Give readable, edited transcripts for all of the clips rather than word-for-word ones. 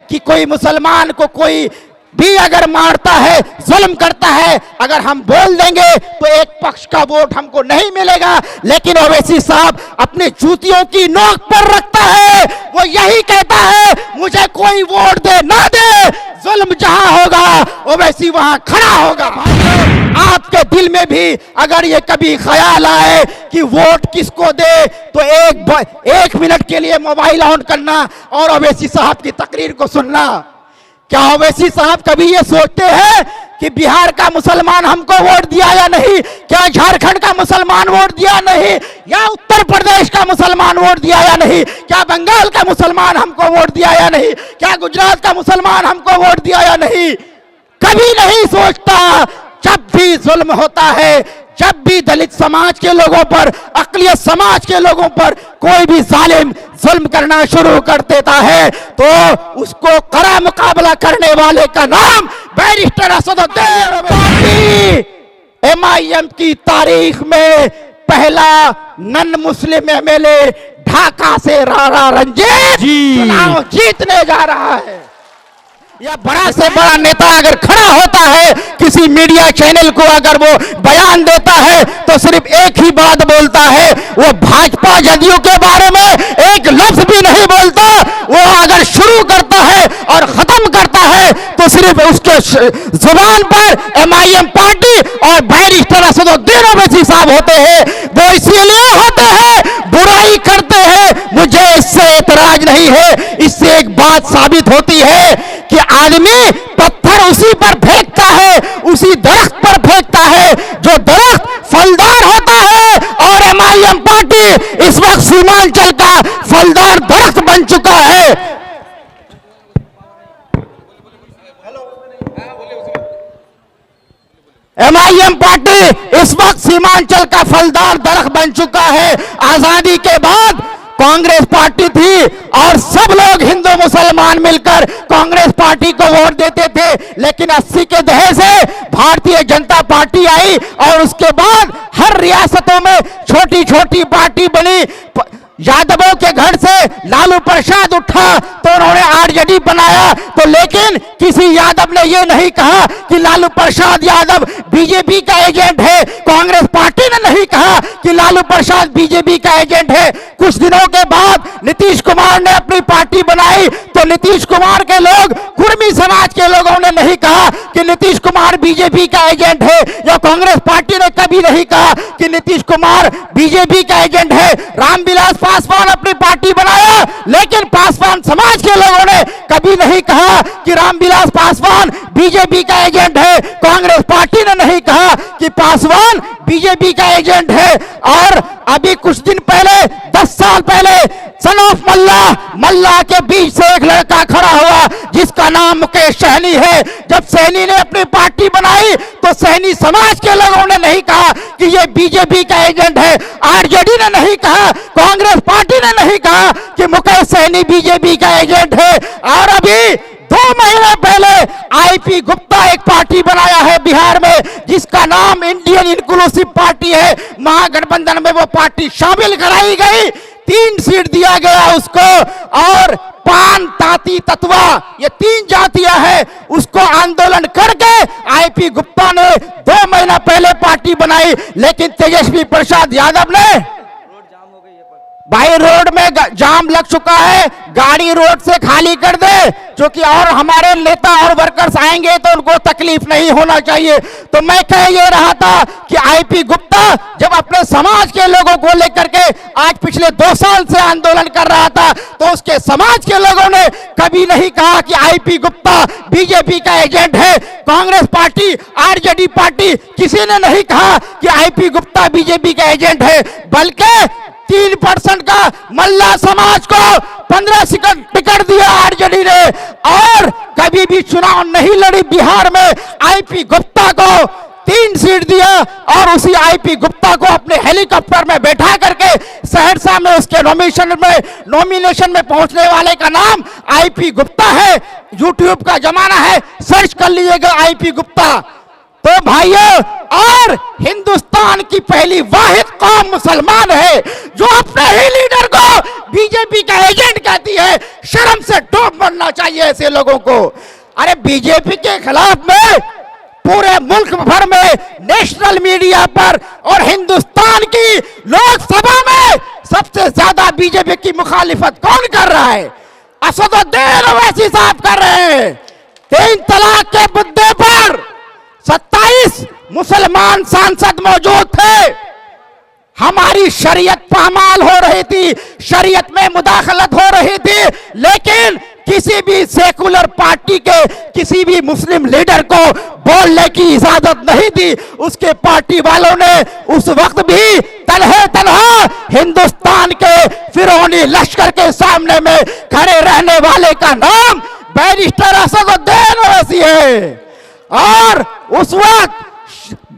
कि कोई मुसलमान को कोई भी अगर मारता है, जुल्म करता है, अगर हम बोल देंगे तो एक पक्ष का वोट हमको नहीं मिलेगा। लेकिन ओवैसी साहब अपने जूतियों की नोक पर रखता है, वो यही कहता है मुझे कोई वोट दे ना दे, जुल्म जहां होगा ओवैसी वहां खड़ा होगा। आपके दिल में भी अगर ये कभी ख्याल आए कि वोट किसको दे, तो एक मिनट के लिए मोबाइल ऑन करना और ओवैसी साहब की तकरीर को सुनना। क्या ओवैसी साहब कभी ये सोचते हैं कि बिहार का मुसलमान हमको वोट दिया या नहीं, क्या झारखंड का मुसलमान वोट दिया नहीं, या उत्तर प्रदेश का मुसलमान वोट दिया या नहीं, क्या बंगाल का मुसलमान हमको वोट दिया या नहीं, क्या गुजरात का मुसलमान हमको वोट दिया या नहीं? कभी नहीं सोचता। जब भी जुल्म होता है, जब भी दलित समाज के लोगों पर, अक़लियत समाज के लोगों पर कोई भी जालिम जुल्म करना शुरू कर देता है, तो उसको कड़ा मुकाबला करने वाले का नाम बैरिस्टर असदुद्दीन ओवैसी। MIM की तारीख में पहला नन मुस्लिम MLA ढाका से राणा रंजीत चुनाव जीतने जा रहा है। या बड़ा से बड़ा नेता अगर खड़ा होता है किसी मीडिया चैनल को, अगर वो बयान देता है तो सिर्फ एक ही बात बोलता है, वो भाजपा जदयू के बारे में एक लफ्ज भी नहीं बोलता। वो अगर शुरू करता है और खत्म करता है तो सिर्फ उसके जुबान पर MIM पार्टी और बैरिस्टर असदुद्दीन ओवैसी साहब होते हैं। वो इसीलिए होते हैं, बुराई करते हैं, मुझे इससे एतराज नहीं है। इससे एक बात साबित होती है कि आदमी पत्थर उसी पर फेंकता है, उसी दरख्त पर फेंकता है जो दरख्त फलदार होता है। और MIM पार्टी इस वक्त सीमांचल का फलदार दरख्त बन चुका है। MIM पार्टी इस वक्त सीमांचल का फलदार दरख्त बन चुका है। आजादी के बाद कांग्रेस पार्टी थी और सब लोग हिंदू मुसलमान मिलकर कांग्रेस पार्टी को वोट देते थे, लेकिन 80 के दहे से भारतीय जनता पार्टी आई और उसके बाद हर रियासतों में छोटी छोटी पार्टी बनी। यादवों के घर से लालू प्रसाद उठा तो उन्होंने RJD बनाया, तो लेकिन किसी यादव ने यह नहीं कहा कि लालू प्रसाद यादव बीजेपी का एजेंट है। कांग्रेस पार्टी ने नहीं कहा कि लालू प्रसाद बीजेपी का एजेंट है। कुछ दिनों के बाद नीतीश कुमार ने अपनी पार्टी बनाई, तो नीतीश कुमार के लोग, कुर्मी समाज के लोगों ने नहीं कहा कि नीतीश कुमार बीजेपी का एजेंट है, या कांग्रेस पार्टी ने कभी नहीं कहा कि नीतीश कुमार बीजेपी का एजेंट है। रामविलास पासवान अपनी पार्टी बनाया, लेकिन पासवान समाज के लोगों ने कभी नहीं कहा कि रामविलास पासवान बीजेपी का एजेंट है। कांग्रेस पार्टी ने नहीं कहा कि पासवान बीजेपी का एजेंट है। और अभी कुछ दिन पहले, 10 साल पहले, सन ऑफ मल्ला के बीच से एक लड़का खड़ा हुआ जिसका नाम मुकेश सहनी है। जब सहनी ने अपनी पार्टी बनाई तो सहनी समाज के लोगों ने नहीं कहा कि ये बीजेपी का एजेंट है। RJD ने नहीं कहा, कांग्रेस पार्टी ने नहीं कहा कि मुकेश सहनी बीजेपी का एजेंट है। और अभी 2 महीने पहले IP गुप्ता एक पार्टी बनाया है बिहार में, जिसका नाम इंडियन इंक्लूसिव पार्टी है। महागठबंधन में वो पार्टी शामिल कराई गई, 3 सीट दिया गया उसको। और पान, ताती, ततवा, ये 3 जातियां हैं, उसको आंदोलन करके IP गुप्ता ने 2 महीना पहले पार्टी बनाई। लेकिन तेजस्वी प्रसाद यादव ने, भाई रोड में जाम लग चुका है, गाड़ी रोड से खाली कर दे, क्योंकि और हमारे नेता और वर्कर्स आएंगे तो उनको तकलीफ नहीं होना चाहिए। तो मैं कह ये रहा था कि IP गुप्ता जब अपने समाज के लोगों को लेकर के आज पिछले 2 साल से आंदोलन कर रहा था, तो उसके समाज के लोगों ने कभी नहीं कहा कि IP गुप्ता बीजेपी का एजेंट है। कांग्रेस पार्टी, RJD पार्टी, किसी ने नहीं कहा कि IP गुप्ता बीजेपी का एजेंट है। बल्कि 3% का मल्ला समाज को 15 सीट टिकट दिया RJD ने, और कभी भी चुनाव नहीं लड़ी बिहार में। IP गुप्ता को 3 सीट दिया और उसी IP गुप्ता को अपने हेलीकॉप्टर में बैठा करके सहरसा में उसके नॉमिनेशन में पहुंचने वाले का नाम IP गुप्ता है। YouTube का जमाना है, सर्च कर लीजिएगा IP गुप्ता। तो भाइयों, और हिंदुस्तान की पहली वाहिद कौम मुसलमान है जो अपने ही लीडर को बीजेपी का एजेंट कहती है। शर्म से डूब मरना चाहिए ऐसे लोगों को। अरे बीजेपी के खिलाफ में पूरे मुल्क भर में नेशनल मीडिया पर और हिंदुस्तान की लोकसभा में सबसे ज्यादा बीजेपी की मुखालिफत कौन कर रहा है? असदुद्दीन ओवैसी साहब कर रहे हैं। 3 तलाक के मुद्दे पर 27 मुसलमान सांसद मौजूद थे। हमारी शरीयत पामाल हो रही थी, शरीयत में मुदाखलत हो रही थी, लेकिन किसी भी सेकुलर पार्टी के किसी भी मुस्लिम लीडर को बोलने की इजाजत नहीं दी। उसके पार्टी वालों ने उस वक्त भी तन्हा हिंदुस्तान के फिरौनी लश्कर के सामने में खड़े रहने वाले का नाम बैरिस्टर असदुद्दीन ओवैसी है। और उस वक्त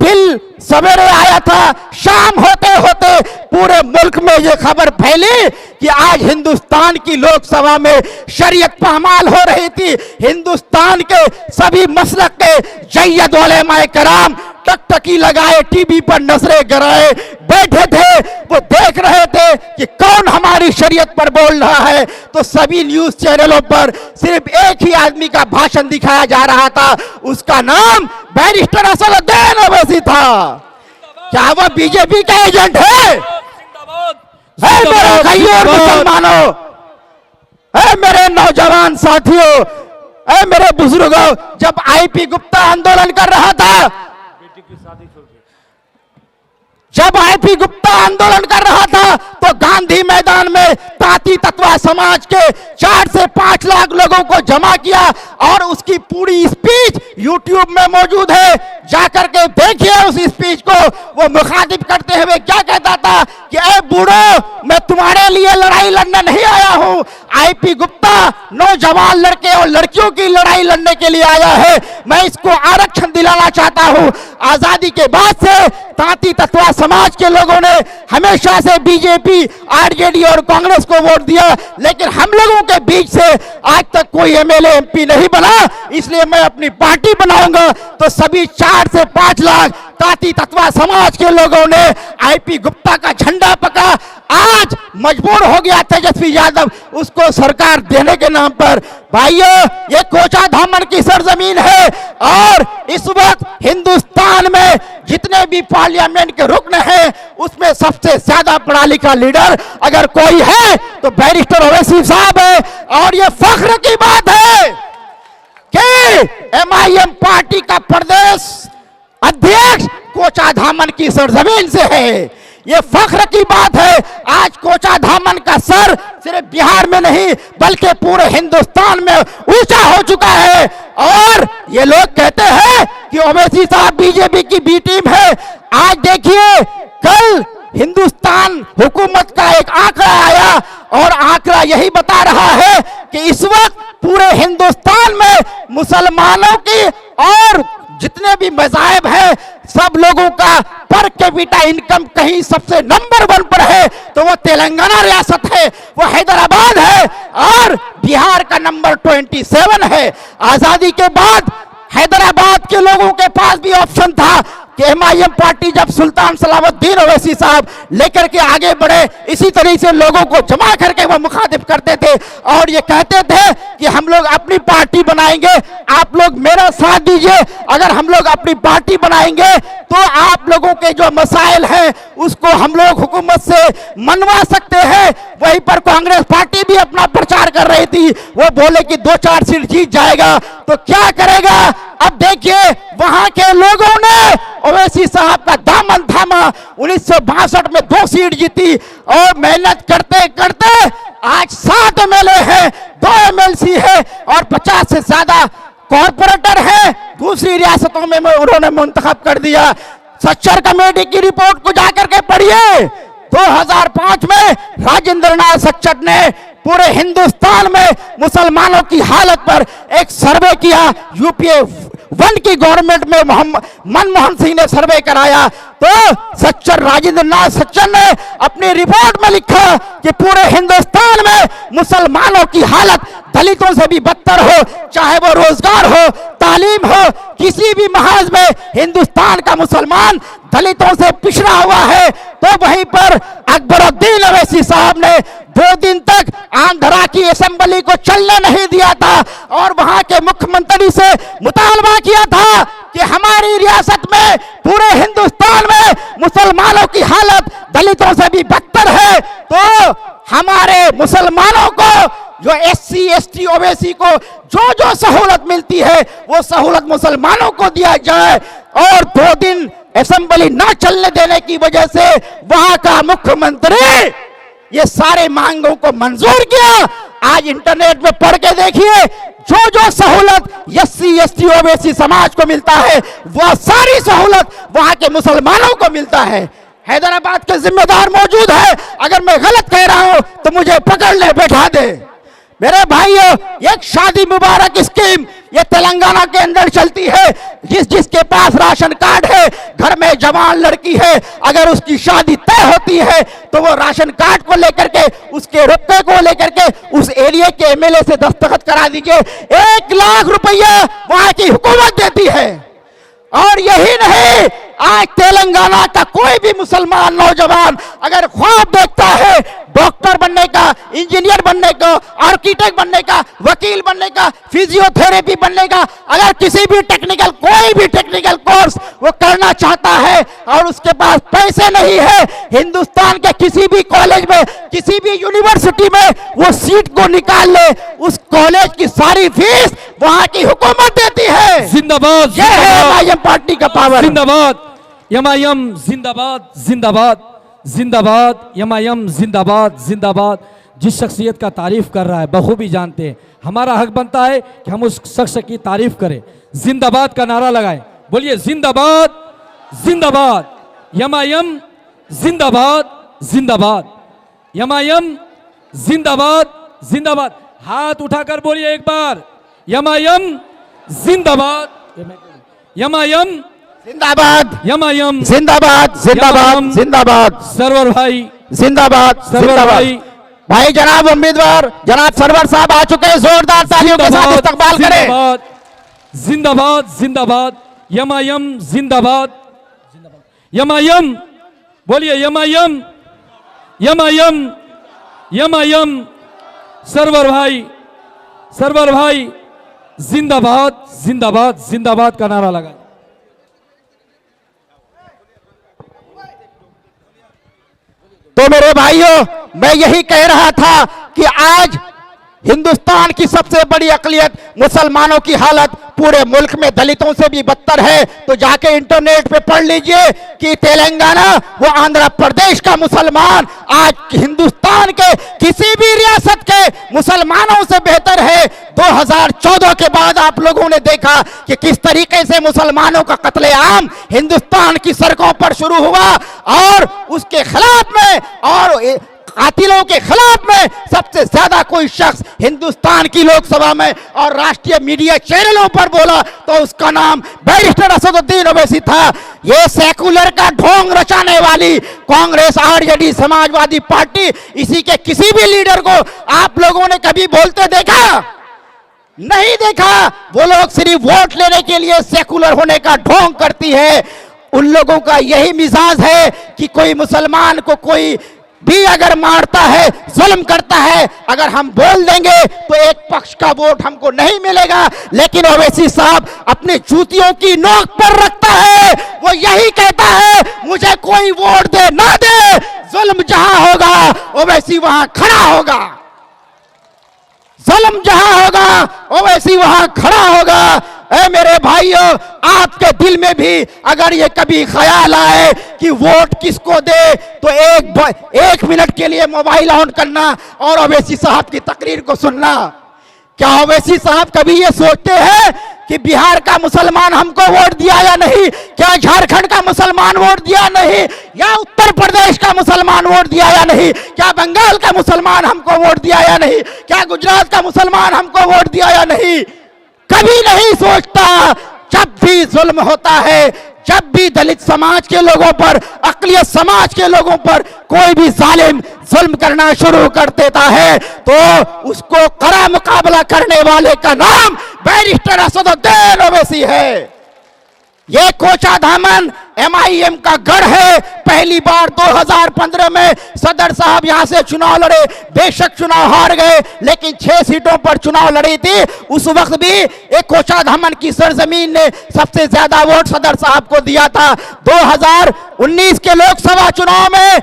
बिल सवेरे आया था, शाम होते होते पूरे मुल्क में यह खबर फैली कि आज हिंदुस्तान की लोकसभा में शरीयत पामाल हो रही थी। हिंदुस्तान के सभी मसलक के जय्यद उलेमाए कराम टकटकी लगाए, टीवी पर नजरें गिराए बैठे थे। वो देख रहे थे कि कौन हमारी शरीयत पर बोल रहा है। तो सभी न्यूज चैनलों पर सिर्फ एक ही आदमी का भाषण दिखाया जा रहा था, उसका नाम बैरिस्टर असदुद्दीन ओवैसी था। क्या वो बीजेपी का एजेंट है? मेरे भाइयों और मुसलमानों, मेरे नौजवान साथियों, मेरे बुजुर्गों, जब आईपी गुप्ता आंदोलन कर रहा था, जब आईपी गुप्ता आंदोलन कर रहा था तो गांधी मैदान में ताती तत्वा समाज के 4 से 5 लाख लोगों को जमा किया और उसकी पूरी स्पीच यूट्यूब में मौजूद है। जाकर के देखिए उस स्पीच को। वो मुखातिब करते हुए क्या कहता था कि ए बूढ़ो, मैं तुम्हारे लिए लड़ाई लड़ने नहीं आया हूं। आईपी गुप्ता नौजवान लड़के और लड़कियों की लड़ाई लड़ने के लिए आया है। मैं इसको आरक्षण दिलाना चाहता हूं। आजादी के बाद से ताती तत्वा समाज के लोगों ने हमेशा से बीजेपी, आरजेडी और कांग्रेस को वोट दिया, लेकिन हम लोगों के बीच से आज तक कोई एमएलए एमपी नहीं बना, इसलिए मैं अपनी पार्टी बनाऊंगा। तो सभी 4 से 5 लाख ताती तत्वा समाज के लोगों ने आईपी गुप्ता का झंडा पकड़ा। आज मजबूर हो गया तेजस्वी यादव उसको सरकार देने के नाम पर। भाइयों, ये कोचा धामन की सरजमीन है और इस वक्त हिंदुस्तान में जितने भी पार्लियामेंट के रुकन हैं उसमें सबसे ज्यादा पढ़ा लिखा लीडर अगर कोई है तो बैरिस्टर ओवैसी साहब है। और ये फख्र की बात है कि एमआईएम पार्टी का प्रदेश अध्यक्ष कोचा धामन की सरजमीन से है। ये फख्र की बात है। आज कोचा धामन का सर सिर्फ बिहार में नहीं बल्कि पूरे हिंदुस्तान में ऊंचा हो चुका है। और ये लोग कहते हैं कि ओवैसी साहब बीजेपी की बी टीम है। आज देखिए, कल हिंदुस्तान हुकूमत का एक आंकड़ा आया और आंकड़ा यही बता रहा है कि इस वक्त पूरे हिंदुस्तान में मुसलमानों की और जितने भी मज़ाहिब हैं सब लोगों का पर कैपिटा इनकम कहीं सबसे नंबर 1 पर है तो वो तेलंगाना रियासत है, वो हैदराबाद है और बिहार का नंबर 27 है। आजादी के बाद हैदराबाद के लोगों के पास भी ऑप्शन था कि एमआईएम पार्टी जब सुल्तान सलाउद्दीन ओवैसी साहब लेकर के आगे बढ़े, इसी तरीके से लोगों को जमा करके वो मुखातिब करते थे और ये कहते थे कि हम लोग अपनी पार्टी बनाएंगे, आप लोग मेरा साथ दीजिए। अगर हम लोग अपनी पार्टी बनाएंगे तो आप लोगों के जो मसाइल हैं उसको हम लोग हुकूमत से मनवा सकते हैं। वहीं पर कांग्रेस पार्टी भी अपना प्रचार कर रही थी, वो बोले कि 2-4 सीट जीत जाएगा। तो क्या करेगा? अब देखिए, वहां के लोगों ने ओवैसी साहब का दामन थामा। 1962 में 2 सीट जीती और मेहनत करते करते आज 7 एमएलए हैं, 2 एमएलसी है और 50 से ज्यादा कॉर्पोरेटर है। दूसरी रियासतों में उन्होंने मुंतखब कर दिया। सच्चर कमेटी की रिपोर्ट को जाकर के पढ़िए। 2005 में राजेंद्र नाथ सच्चर ने पूरे हिंदुस्तान में मुसलमानों की हालत पर एक सर्वे किया। यूपीए 1 की गवर्नमेंट में मनमोहन सिंह ने सर्वे कराया तो सच्चर, राजेंद्र नाथ सच्चर ने अपनी रिपोर्ट में लिखा कि पूरे हिंदुस्तान में मुसलमानों की हालत दलितों से भी बदतर हो, चाहे वो रोजगार हो, तालीम हो, किसी भी महाज में हिंदुस्तान का मुसलमान दलितों से पिछड़ा हुआ है, तो वहीं पर अकबरुद्दीन अवैसी साहब ने 2 दिन तक आंध्रा की असेंबली को चलने नहीं दिया था और वहां के मुख्यमंत्री से मुतालबा किया था कि हमारी रियासत में, पूरे हिंदुस्तान में मुसलमानों की हालत दलितों से भी बदतर है, तो हमारे मुसलमानों को, जो SC ST ओबीसी को जो सहूलत मिलती है वो सहूलत मुसलमानों को दिया जाए। और 2 दिन असेंबली ना चलने देने की वजह से वहां का मुख्यमंत्री ये सारे मांगों को मंजूर किया। आज इंटरनेट में पढ़ के देखिए, जो सहूलत SC ST ओबीसी समाज को मिलता है वह सारी सहूलत वहां के मुसलमानों को मिलता है। हैदराबाद के जिम्मेदार मौजूद है, अगर मैं गलत कह रहा हूं तो मुझे पकड़ ले, बैठा दे। मेरे भाइयों, एक शादी मुबारक स्कीम ये तेलंगाना के अंदर चलती है। जिसके पास राशन कार्ड है, घर में जवान लड़की है, अगर उसकी शादी तय होती है तो वो राशन कार्ड को लेकर के, उसके रुपए को लेकर के उस एरिया के MLA से दस्तखत करा दीजिए, 1 लाख रुपया वहां की हुकूमत देती है। और यही नहीं, आज तेलंगाना का कोई भी मुसलमान नौजवान अगर ख्वाब देखता है डॉक्टर बनने का, इंजीनियर बनने का, आर्किटेक्ट बनने का, वकील बनने का, फिजियोथेरेपी बनने का, अगर किसी भी टेक्निकल, कोई भी टेक्निकल कोर्स वो करना चाहता है और उसके पास पैसे नहीं है, हिंदुस्तान के किसी भी कॉलेज में, किसी भी यूनिवर्सिटी में वो सीट को निकाल ले, उस कॉलेज की सारी फीस वहां की हुकूमत देती है। जिंदाबाद, ये है MIM पार्टी का पावर। जिंदाबाद MIM, जिंदाबाद जिंदाबाद जिंदाबाद MIM, जिंदाबाद जिंदाबाद। जिस शख्सियत का तारीफ कर रहा है बखूबी जानते हैं, हमारा हक बनता है कि हम उस शख्स की तारीफ करें, जिंदाबाद का नारा लगाएं। बोलिए जिंदाबाद जिंदाबाद MIM, जिंदाबाद जिंदाबाद MIM, जिंदाबाद जिंदाबाद। हाथ उठाकर बोलिए एक बार, MIM जिंदाबाद, MIM जिंदाबाद, MIM जिंदाबाद, जिंदाबाद, जिंदाबाद। सरवर भाई जिंदाबाद, सरवर भाई। भाई जनाब उम्मीदवार जनाब सरवर साहब आ चुके हैं, जोरदार तालियों के साथ इस्तकबाल करें। जिंदाबाद जिंदाबाद MIM, जिंदाबाद MIM, बोलिए MIM, MIM सरवर भाई जिंदाबाद जिंदाबाद जिंदाबाद का नारा लगाए। तो मेरे भाइयों, मैं यही कह रहा था कि आज हिंदुस्तान की सबसे बड़ी अकलियत मुसलमानों की हालत पूरे मुल्क में दलितों से भी बदतर है। तो जाके इंटरनेट पे पढ़ लीजिए कि तेलंगाना, वो आंध्र प्रदेश का मुसलमान आज हिंदुस्तान के किसी भी रियासत के मुसलमानों से बेहतर है। 2014 के बाद आप लोगों ने देखा कि किस तरीके से मुसलमानों का कत्लेआम हिंदुस्तान की सड़कों पर शुरू हुआ और उसके खिलाफ में और कातिलों के खिलाफ में सबसे ज्यादा कोई शख्स हिंदुस्तान की लोकसभा में और राष्ट्रीय मीडिया चैनलों पर बोला तो उसका नाम बैरिस्टर असदुद्दीन ओवैसी था। ये सेकुलर का ढोंग रचाने वाली कांग्रेस, RJD, समाजवादी पार्टी, इसी के किसी भी लीडर को आप लोगों ने कभी बोलते देखा? नहीं देखा। वो लोग सिर्फ वोट लेने के लिए सेकुलर होने का ढोंग करती है। उन लोगों का यही मिजाज है कि कोई मुसलमान को कोई भी अगर मारता है, जुल्म करता है, अगर हम बोल देंगे तो एक पक्ष का वोट हमको नहीं मिलेगा। लेकिन ओवैसी साहब अपने जूतियों की नोक पर रखता है, वो यही कहता है मुझे कोई वोट दे ना दे, जुल्म जहां होगा ओवैसी वहां खड़ा होगा, जुल्म जहां होगा ओवैसी वहां खड़ा होगा। ऐ मेरे भाइयों, आपके दिल में भी अगर ये कभी ख्याल आए कि वोट किसको दे तो एक मिनट के लिए मोबाइल ऑन करना और ओवैसी साहब की तकरीर को सुनना। क्या ओवैसी साहब कभी ये सोचते हैं कि बिहार का मुसलमान हमको वोट दिया या नहीं? क्या झारखंड का मुसलमान वोट दिया नहीं? या उत्तर प्रदेश का मुसलमान वोट दिया या नहीं? क्या बंगाल का मुसलमान हमको वोट दिया या नहीं? क्या गुजरात का मुसलमान हमको वोट दिया या नहीं? कभी नहीं सोचता। जब भी जुल्म होता है, जब भी दलित समाज के लोगों पर, अक़लियत समाज के लोगों पर कोई भी जालिम जुल्म करना शुरू कर देता है तो उसको कड़ा मुकाबला करने वाले का नाम बैरिस्टर असदुद्दीन ओवैसी है। ये कोचाधामन MIM का गढ़ है। पहली बार 2015 में सदर साहब यहां से चुनाव लड़े, बेशक चुनाव हार गए, लेकिन 6 सीटों पर चुनाव लड़ी थी। उस वक्त भी एक कोचाधामन की सरजमीन ने सबसे ज्यादा वोट सदर साहब को दिया था। 2019 के लोकसभा चुनाव में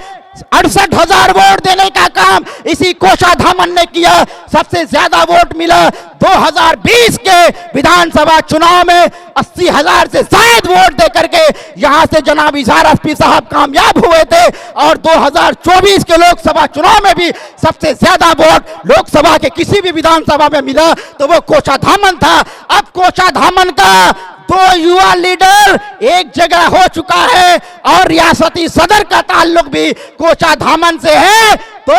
68,000 वोट देने का काम इसी कोचाधामन ने किया, सबसे ज्यादा वोट मिला। 2020 के विधानसभा चुनाव में 80,000 से ज्यादा वोट देकर के यहां से जनाब इजहार एसपी साहब कामयाब हुए थे। और 2024 के लोकसभा चुनाव में भी सबसे ज्यादा वोट लोकसभा के किसी भी विधानसभा में मिला तो वो कोचाधामन था। अब कोचाधामन का 2 युवा लीडर एक जगह हो चुका है और रियासती सदर का ताल्लुक भी कोचाधामन से है। तो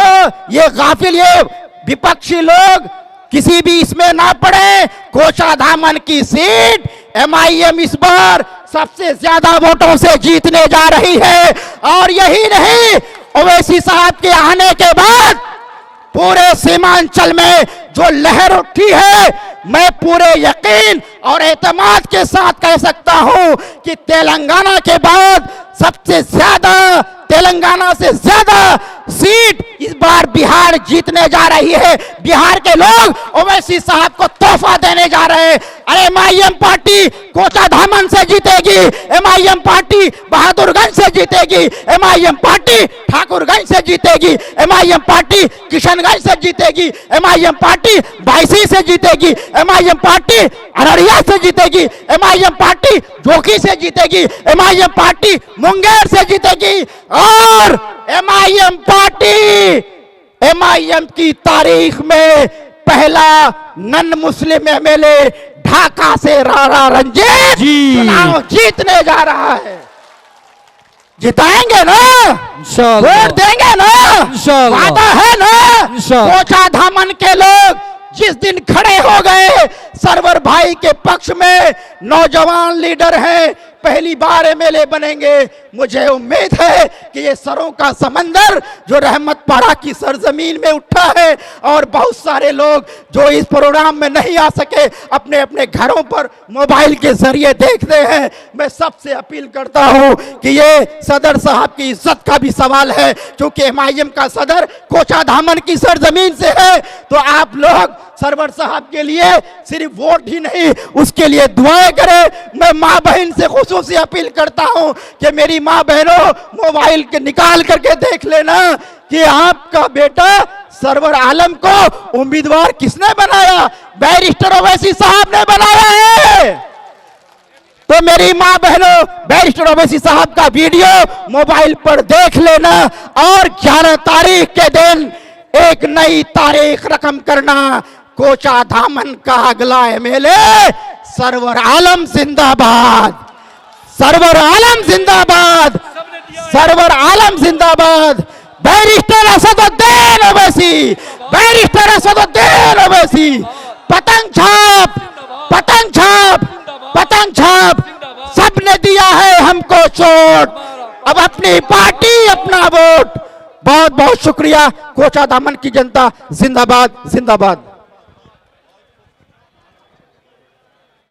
ये गाफिल, ये विपक्षी लोग किसी भी इसमें ना पड़े। कोचाधामन की सीट MIM इस बार सबसे ज्यादा वोटों से जीतने जा रही है। और यही नहीं, ओवैसी साहब के आने के बाद पूरे सीमांचल में जो लहर उठी है, मैं पूरे यकीन और एतमाद के साथ कह सकता हूं कि तेलंगाना के बाद सबसे ज्यादा, तेलंगाना से ज्यादा सीट इस बार बिहार जीतने जा रही है। बिहार के लोग ओवैसी साहब को तोहफा देने जा रहे हैं। अरे MIM पार्टी कोचाधामन से जीतेगी, MIM पार्टी बहादुरगंज से जीतेगी, MIM पार्टी ठाकुरगंज से जीतेगी, MIM पार्टी किशनगंज से जीतेगी, MIM पार्टी बायसी से जीतेगी, MIM पार्टी अररिया से जीतेगी, MIM पार्टी जोकी से जीतेगी, MIM पार्टी मुंगेर से जीतेगी। और MIM पार्टी, MIM की तारीख में पहला नन मुस्लिम MLA ढाका से राणा रंजीत चुनाव जीतने जा रहा है। जिताएंगे ना, वोट देंगे ना, वादा है ना। कोचाधामन के लोग जिस दिन खड़े हो गए सरवर भाई के पक्ष में, नौजवान लीडर हैं, पहली बार MLA बनेंगे। मुझे उम्मीद है कि ये सरों का समंदर जो रहमतपाड़ा की सरजमीन में उठा है और बहुत सारे लोग जो इस प्रोग्राम में नहीं आ सके अपने अपने घरों पर मोबाइल के जरिए देखते हैं, मैं सबसे अपील करता हूं कि ये सदर साहब की इज्जत का भी सवाल है। क्योंकि MIM का सदर कोचाधामन की सरजमीन से है, तो आप लोग सरवर साहब के लिए सिर्फ वोट ही नहीं, उसके लिए दुआएं करें। मैं माँ बहन से खुसूसी अपील करता हूं कि मेरी माँ बहनों, मोबाइल के निकाल करके देख लेना कि आपका बेटा सरवर आलम को उम्मीदवार किसने बनाया? बैरिस्टर ओवैसी साहब ने बनाया है। तो मेरी माँ बहनों, बैरिस्टर ओवैसी साहब का वीडियो मोबाइल पर देख लेना और 11 तारीख के दिन एक नई तारीख रकम करना। कोचाधामन का अगला MLA सरवर आलम जिंदाबाद, सरवर आलम जिंदाबाद, सरवर आलम जिंदाबाद। Barrister Asaduddin Owaisi, barrister Asaduddin Owaisi. पतंग छाप, पतंग छाप, पतंग छाप, सबने दिया है हमको चोट, अब अपनी पार्टी अपना वोट। बहुत बहुत शुक्रिया। कोचाधामन की जनता जिंदाबाद, जिंदाबाद।